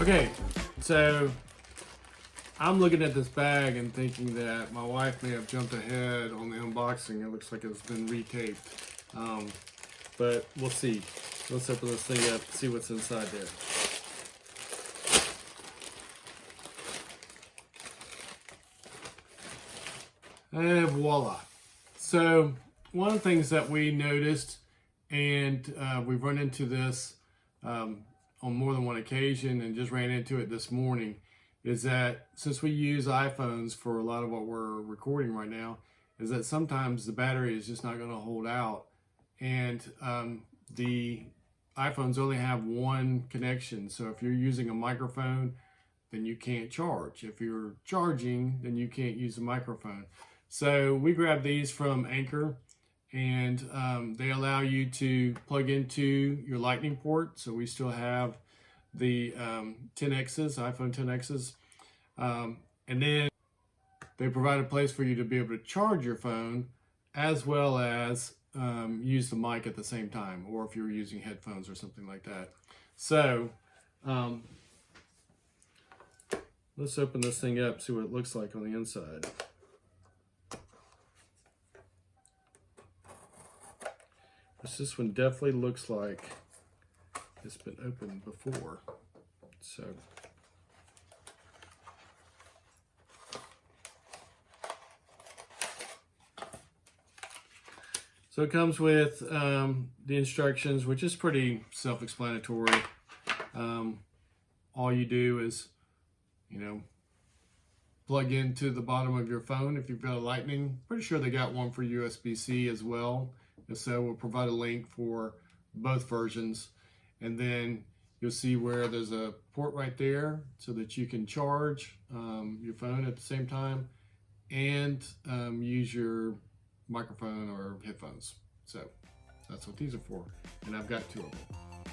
Okay, so I'm looking at this bag and thinking that my wife may have jumped ahead on the unboxing. It looks like it's been retaped, but we'll see. Let's open this thing up, see what's inside there. And voila. So one of the things that we noticed, and we've run into this on more than one occasion and just ran into it this morning, is that since we use iPhones for a lot of what we're recording right now, is that sometimes the battery is just not going to hold out, and the iPhones only have one connection. So if you're using a microphone, then you can't charge. If you're charging, then you can't use the microphone. So we grabbed these from Anker, and they allow you to plug into your Lightning port. So we still have the 10Xs, iPhone 10Xs, and then they provide a place for you to be able to charge your phone as well as use the mic at the same time, or if you're using headphones or something like that. So let's open this thing up, see what it looks like on the inside. This one definitely looks like it's been opened before. So it comes with the instructions, which is pretty self-explanatory. All you do is, plug into the bottom of your phone if you've got a Lightning. Pretty sure they got one for USB-C as well. And so we'll provide a link for both versions. And then you'll see where there's a port right there so that you can charge your phone at the same time and use your microphone or headphones. So that's what these are for. And I've got two of them.